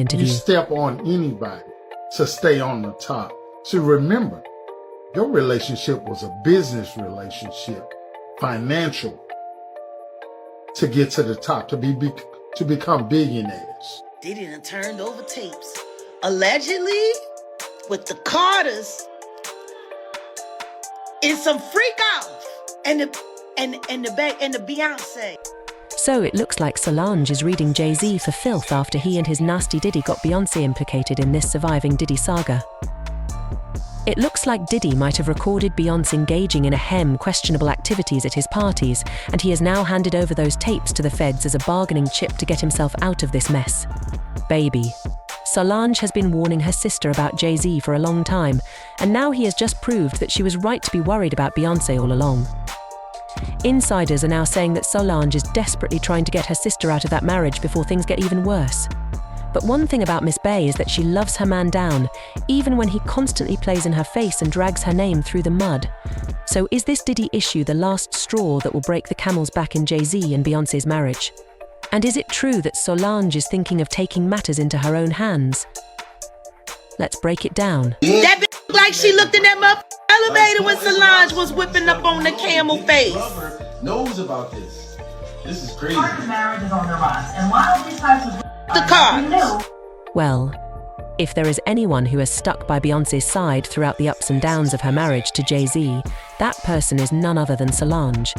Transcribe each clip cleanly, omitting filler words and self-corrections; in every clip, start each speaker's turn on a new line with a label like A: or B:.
A: interview.
B: You step on anybody to stay on the top. So remember, your relationship was a business relationship, financial, to get to the top, to become billionaires.
C: Diddy done turned over tapes, allegedly with the Carters and some freak off and the Beyonce.
A: So it looks like Solange is reading Jay Z for filth after he and his nasty Diddy got Beyonce implicated in this surviving Diddy saga. It looks like Diddy might have recorded Beyonce engaging in questionable activities at his parties, and he has now handed over those tapes to the feds as a bargaining chip to get himself out of this mess. Baby. Solange has been warning her sister about Jay Z for a long time, and now he has just proved that she was right to be worried about Beyonce all along. Insiders are now saying that Solange is desperately trying to get her sister out of that marriage before things get even worse. But one thing about Miss Bay is that she loves her man down, even when he constantly plays in her face and drags her name through the mud. So is this Diddy issue the last straw that will break the camel's back in Jay Z and Beyonce's marriage? And is it true that Solange is thinking of taking matters into her own hands? Let's break it down.
C: That bitch like she looked in that elevator when Solange was whipping up on the camel face.
D: Knows about this. This is crazy.
E: Part of marriage is on the rise, and while these types of
C: The Carters.
A: Well, if there is anyone who has stuck by Beyonce's side throughout the ups and downs of her marriage to Jay Z, that person is none other than Solange.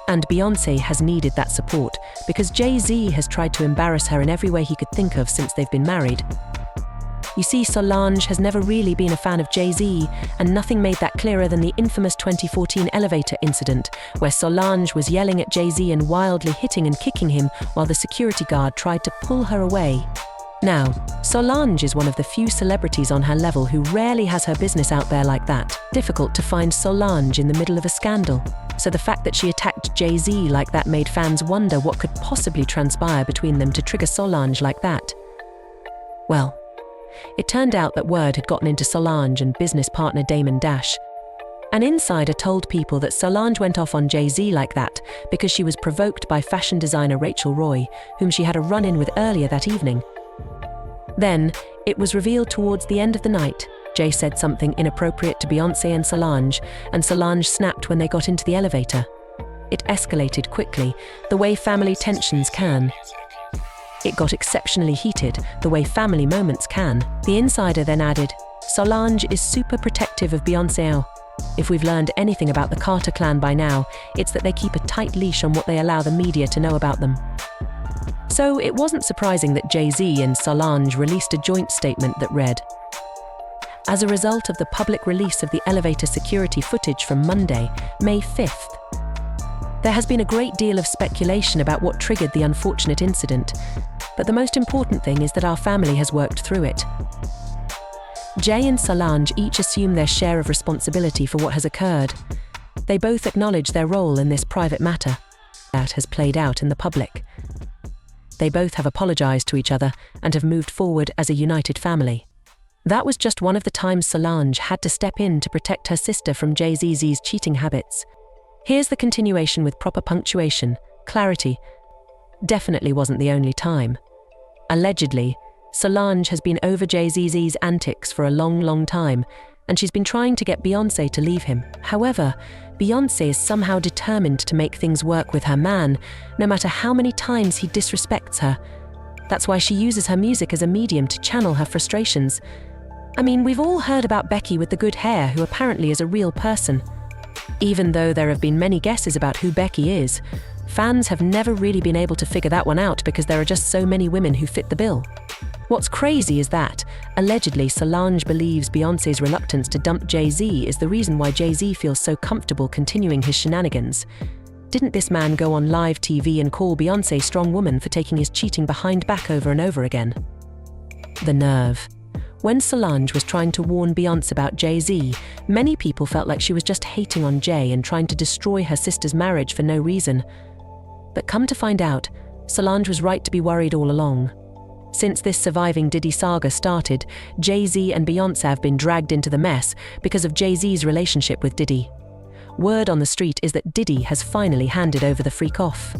A: And Beyonce has needed that support because Jay Z has tried to embarrass her in every way he could think of since they've been married. You see, Solange has never really been a fan of Jay Z, and nothing made that clearer than the infamous 2014 elevator incident, where Solange was yelling at Jay Z and wildly hitting and kicking him while the security guard tried to pull her away. Now, Solange is one of the few celebrities on her level who rarely has her business out there like that. Difficult to find Solange in the middle of a scandal. So the fact that she attacked Jay Z like that made fans wonder what could possibly transpire between them to trigger Solange like that. Well, it turned out that word had gotten into Solange and business partner Damon Dash. An insider told people that Solange went off on Jay Z like that because she was provoked by fashion designer Rachel Roy, whom she had a run-in with earlier that evening. Then, it was revealed towards the end of the night, Jay said something inappropriate to Beyonce and Solange snapped when they got into the elevator. It escalated quickly, the way family tensions can. It got exceptionally heated, the way family moments can. The insider then added, Solange is super protective of Beyonce. If we've learned anything about the Carter clan by now, it's that they keep a tight leash on what they allow the media to know about them. So it wasn't surprising that Jay Z and Solange released a joint statement that read, as a result of the public release of the elevator security footage from Monday, May 5th, there has been a great deal of speculation about what triggered the unfortunate incident, but the most important thing is that our family has worked through it. Jay and Solange each assume their share of responsibility for what has occurred. They both acknowledge their role in this private matter that has played out in the public. They both have apologized to each other and have moved forward as a united family. That was just one of the times Solange had to step in to protect her sister from Jay Z's cheating habits. Here's the continuation with proper punctuation, clarity. Definitely wasn't the only time. Allegedly, Solange has been over Jay Z's antics for a long time, and she's been trying to get Beyonce to leave him. However, Beyonce is somehow determined to make things work with her man, no matter how many times he disrespects her. That's why she uses her music as a medium to channel her frustrations. I mean, we've all heard about Becky with the good hair, who apparently is a real person. Even though there have been many guesses about who Becky is, fans have never really been able to figure that one out because there are just so many women who fit the bill. What's crazy is that, allegedly, Solange believes Beyonce's reluctance to dump Jay Z is the reason why Jay Z feels so comfortable continuing his shenanigans. Didn't this man go on live TV and call Beyonce strong woman for taking his cheating behind back over and over again? The nerve. When Solange was trying to warn Beyonce about Jay Z, many people felt like she was just hating on Jay and trying to destroy her sister's marriage for no reason. But come to find out, Solange was right to be worried all along. Since this surviving Diddy saga started, Jay Z and Beyonce have been dragged into the mess because of Jay Z's relationship with Diddy. Word on the street is that Diddy has finally handed over the freak off.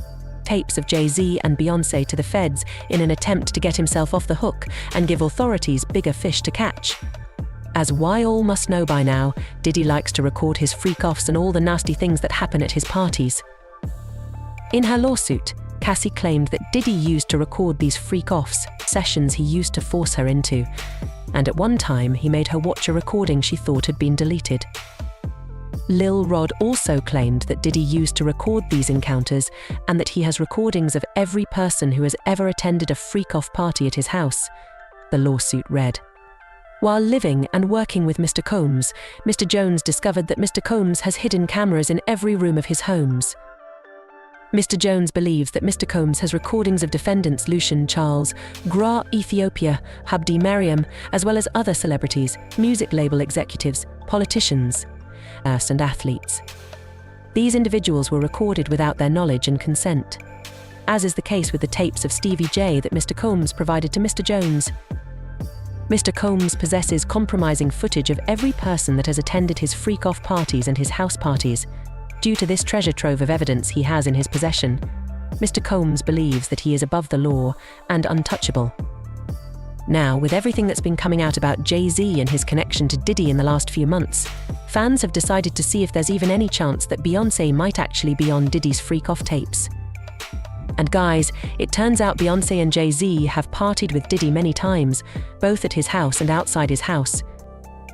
A: tapes of Jay Z and Beyonce to the feds in an attempt to get himself off the hook and give authorities bigger fish to catch. As we all must know by now, Diddy likes to record his freak-offs and all the nasty things that happen at his parties. In her lawsuit, Cassie claimed that Diddy used to record these freak-offs, sessions he used to force her into, and at one time he made her watch a recording she thought had been deleted. Lil Rod also claimed that Diddy used to record these encounters and that he has recordings of every person who has ever attended a freak-off party at his house, the lawsuit read. While living and working with Mr. Combs, Mr. Jones discovered that Mr. Combs has hidden cameras in every room of his homes. Mr. Jones believes that Mr. Combs has recordings of defendants Lucian Charles, Gra Ethiopia, Habdi Mariam, as well as other celebrities, music label executives, politicians, and athletes. These individuals were recorded without their knowledge and consent, as is the case with the tapes of Stevie J that Mr. Combs provided to Mr. Jones. Mr. Combs possesses compromising footage of every person that has attended his freak-off parties and his house parties. Due to this treasure trove of evidence he has in his possession, Mr. Combs believes that he is above the law and untouchable. Now, with everything that's been coming out about Jay Z and his connection to Diddy in the last few months, fans have decided to see if there's even any chance that Beyonce might actually be on Diddy's freak-off tapes. And guys, it turns out Beyonce and Jay Z have partied with Diddy many times, both at his house and outside his house.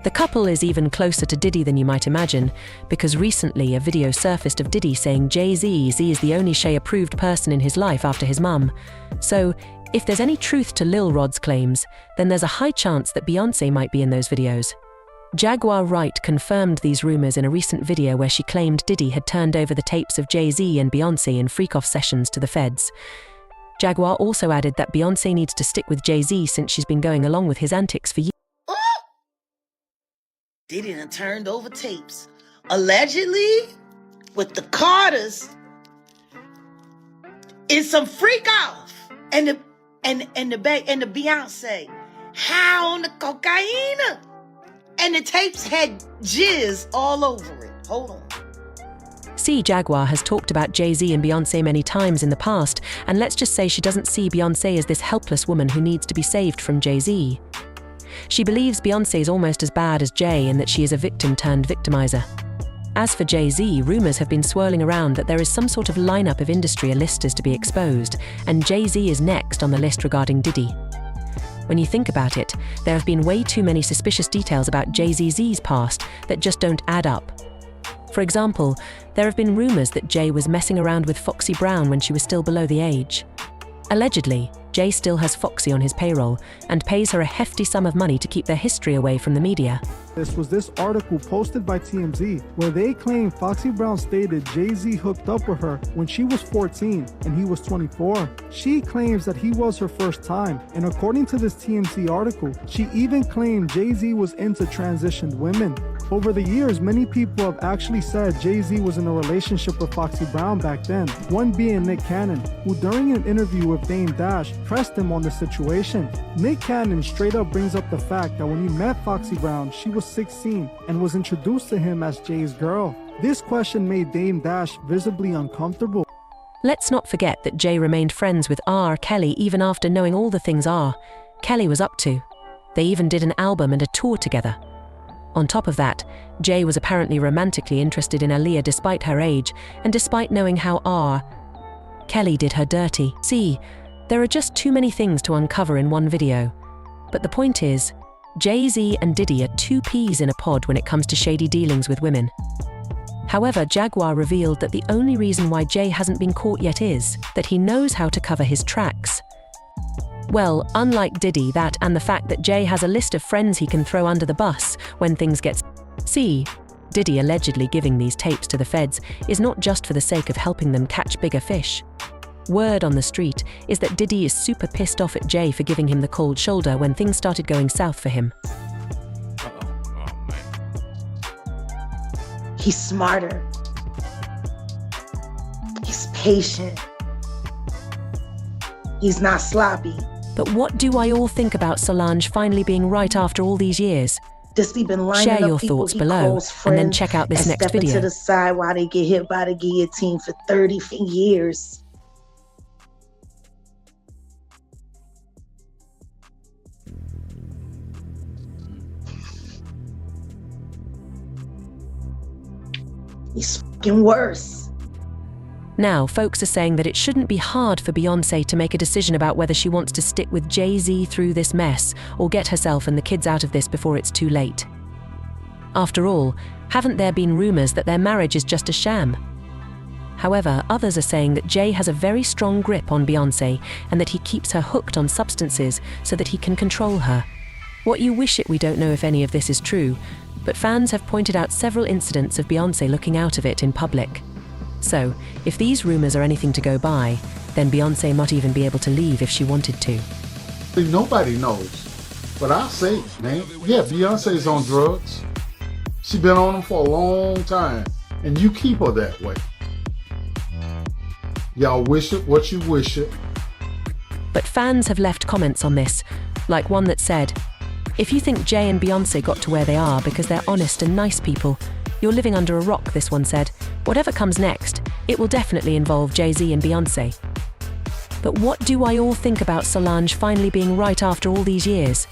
A: The couple is even closer to Diddy than you might imagine, because recently a video surfaced of Diddy saying Jay Z is the only Shay-approved person in his life after his mum. So, if there's any truth to Lil Rod's claims, then there's a high chance that Beyonce might be in those videos. Jaguar Wright confirmed these rumors in a recent video where she claimed Diddy had turned over the tapes of Jay Z and Beyonce in freak-off sessions to the feds. Jaguar also added that Beyonce needs to stick with Jay Z since she's been going along with his antics for years.
C: Diddy done turned over tapes, allegedly with the Carters in some freak off, and the Beyonce high on the cocaine, and the tapes had jizz all over it. Hold on.
A: See, Jaguar has talked about Jay Z and Beyonce many times in the past, and let's just say she doesn't see Beyonce as this helpless woman who needs to be saved from Jay Z. She believes Beyonce is almost as bad as Jay and that she is a victim-turned-victimizer. As for Jay Z, rumors have been swirling around that there is some sort of lineup of industry listers to be exposed, and Jay Z is next on the list regarding Diddy. When you think about it, there have been way too many suspicious details about Jay Z's past that just don't add up. For example, there have been rumors that Jay was messing around with Foxy Brown when she was still below the age. Allegedly, Jay still has Foxy on his payroll and pays her a hefty sum of money to keep their history away from the media.
F: This was this article posted by TMZ where they claim Foxy Brown stated Jay-Z hooked up with her when she was 14 and he was 24. She claims that he was her first time, and according to this TMZ article, she even claimed Jay-Z was into transitioned women. Over the years, many people have actually said Jay-Z was in a relationship with Foxy Brown back then, one being Nick Cannon, who during an interview with Dame Dash pressed him on the situation. Nick Cannon straight up brings up the fact that when he met Foxy Brown, she was 16 and was introduced to him as Jay's girl. This question made Dame Dash visibly uncomfortable.
A: Let's not forget that Jay remained friends with R. Kelly even after knowing all the things R. Kelly was up to. They even did an album and a tour together. On top of that, Jay was apparently romantically interested in Aaliyah despite her age, and despite knowing how R. Kelly did her dirty. See, there are just too many things to uncover in one video. But the point is, Jay Z and Diddy are two peas in a pod when it comes to shady dealings with women. However, Jaguar revealed that the only reason why Jay hasn't been caught yet is that he knows how to cover his tracks. Well, unlike Diddy, that and the fact that Jay has a list of friends he can throw under the bus when things get See, Diddy allegedly giving these tapes to the feds is not just for the sake of helping them catch bigger fish. Word on the street is that Diddy is super pissed off at Jay for giving him the cold shoulder when things started going south for him.
C: He's smarter. He's patient. He's not sloppy.
A: But what do I all think about Solange finally being right after all these years?
C: Just been lining
A: Share
C: up
A: your
C: people
A: thoughts
C: he
A: below,
C: calls
A: and then
C: friends
A: check out this
C: and
A: next
C: stepping
A: video.
C: to the side while they get hit by the guillotine for 30 years. He's fucking worse.
A: Now, folks are saying that it shouldn't be hard for Beyonce to make a decision about whether she wants to stick with Jay Z through this mess or get herself and the kids out of this before it's too late. After all, haven't there been rumors that their marriage is just a sham? However, others are saying that Jay has a very strong grip on Beyonce and that he keeps her hooked on substances so that he can control her. What you wish it, we don't know if any of this is true, but fans have pointed out several incidents of Beyonce looking out of it in public. So, if these rumors are anything to go by, then Beyonce might even be able to leave if she wanted to.
B: Nobody knows. But I'll say, man, yeah, Beyonce's on drugs. She's been on them for a long time. And you keep her that way. Y'all wish it what you wish it.
A: But fans have left comments on this, like one that said, "If you think Jay and Beyonce got to where they are because they're honest and nice people, you're living under a rock," this one said. "Whatever comes next, it will definitely involve Jay Z and Beyonce." But what do I all think about Solange finally being right after all these years?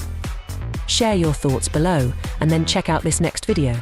A: Share your thoughts below and then check out this next video.